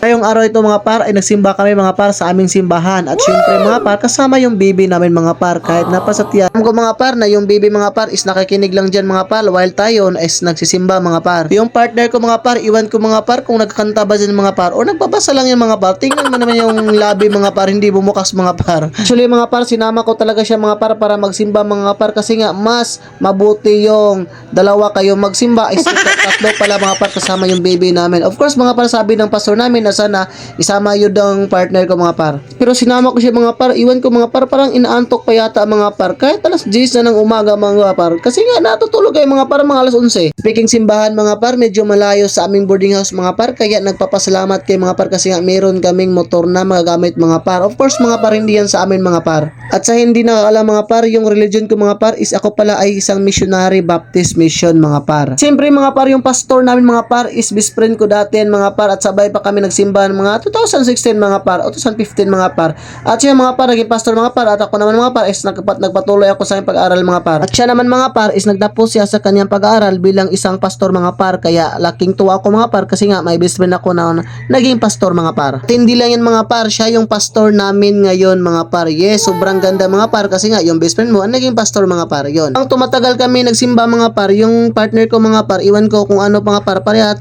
Ngayong araw ito mga par ay nagsimba kami mga par sa aming simbahan. At syempre mga par, kasama yung baby namin mga par. Kahit napasatiyan ko mga par na yung baby mga par is nakikinig lang dyan mga par while tayo is nagsisimba mga par. Yung partner ko mga par, iwan ko mga par kung nagkakanta ba dyan mga par o nagbabasa lang yung mga par. Tingnan mo naman yung labi mga par, hindi bumukas mga par. Actually mga par, sinama ko talaga siya mga par para magsimba mga par kasi nga mas mabuti yung dalawa kayo magsimba is tatlo pala mga par kasama yung baby namin. Of course mga par, sabi ng pastor namin na sana isama yun ang partner ko mga par. Pero sinama ko siya mga par, iwan ko mga par, parang inaantok pa yata mga par. Kahit alas 10 na ng umaga mga par. Kasi nga natutulog kayo mga par mga alas 11. Speaking simbahan mga par, medyo malayo sa aming boarding house mga par. Kaya nagpapasalamat kay mga par kasi nga meron kaming motor na magagamit mga par. Of course mga par, hindi yan sa amin mga par. At sa hindi nakakaalam mga par, yung religion ko mga par is ako pala ay isang missionary Baptist mission mga par. Siyempre mga par, yung pastor namin mga par is best friend ko dati mga par at sabay pa kami nagsimbahan mga 2016 mga par o 2015 mga par. At siya mga par naging pastor mga par at ako naman mga par is nagpatuloy ako sa aking pag-aaral mga par. At siya naman mga par is nagtapos siya sa kanyang pag-aaral bilang isang pastor mga par, kaya laking tuwa ako mga par kasi nga may best friend ako na naging pastor mga par. At hindi lang yan mga par, siya yung pastor namin ngayon mga par. Yes, sobrang ganda mga par kasi nga yung best friend mo ang naging pastor mga par. Yon. Ang tumatagal kami nagsimba mga par, yung partner ko mga par, iwan ko kung ano mga par, parehang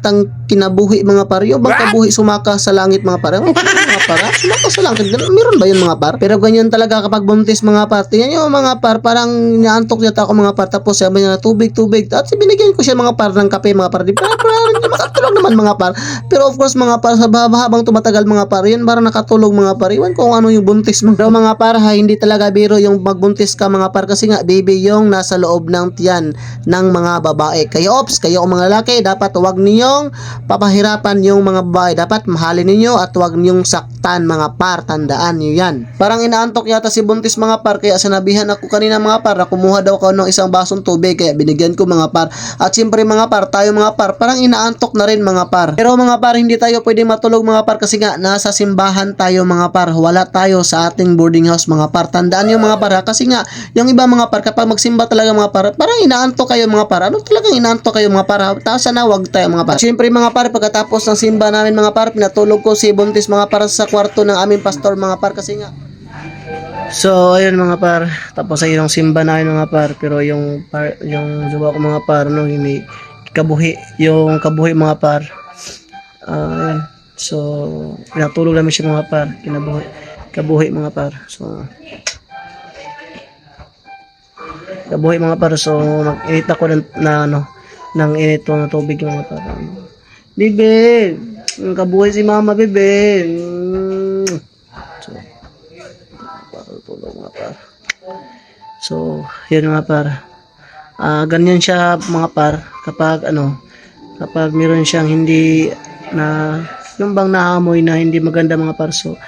kinabuhi mga par. Yung bang kabuhi sumaka sa langit mga par. Mga par, sumaka sa langit. Meron ba yun mga par? Pero ganyan talaga kapag buntis mga par. Tingnan nyo mga par, parang naantok yata ako mga par. Tapos sabi niya na tubig. At binigyan ko siya mga par ng kape mga par. Di para makatulog naman mga par. Pero of course mga par, sa habang tumatagal mga par, yun parang nakatulog mga par. Iwan ko kung ano yung buntis mga. Pero mga par ha, hindi talaga biro yung magbuntis ka mga par kasi nga baby yung nasa loob ng tiyan ng mga babae. Kayo ops, kayo mga lalaki, dapat huwag ninyong papahirapan yung mga babae. Dapat mahalin ninyo at huwag ninyong saktan mga par. Tandaan nyo yan. Parang inaantok yata si buntis mga par, kaya sinabihan ako kanina mga par na kumuha daw ko ng isang basong tubig, kaya binigyan ko mga par. At siyempre mga par, tayo mga par, parang inaantok na rin mga par. Pero mga par, hindi tayo pwedeng matulog mga par kasi nga nasa simbahan tayo mga par. Wala tayo sa ating boarding house mga par. Tandaan nyo mga par ha, kasi nga yung iba mga par, kapag magsimba talaga mga par, parang inaantok kayo mga par. Ano talagang inaantok kayo mga par? Sana wag tayo mga par. Siyempre mga par, pagkatapos ng simba namin mga par, pinatulog ko si buntis mga par sa kwarto ng aming pastor mga par kasi nga. So ayun mga par, tapos ayun yung simba namin mga par, pero yung jowa ko mga par no, hindi yung kabuhi mga par. Ayun. So pinatulog namin siya mga par, kabuhi mga par. So kabuhi mga par, so mag-init ako ng init na tubig mga par. Bebe, kabuhi si mama bebe. So tulog mga par. So yun mga par. Ganyan siya mga par kapag kapag meron siyang hindi na yung bang naamoy na hindi maganda mga par. So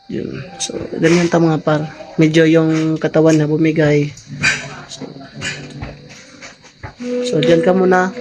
yun. So ganyan ta mga par. Medyo yung katawan na bumigay. So diyan ka muna.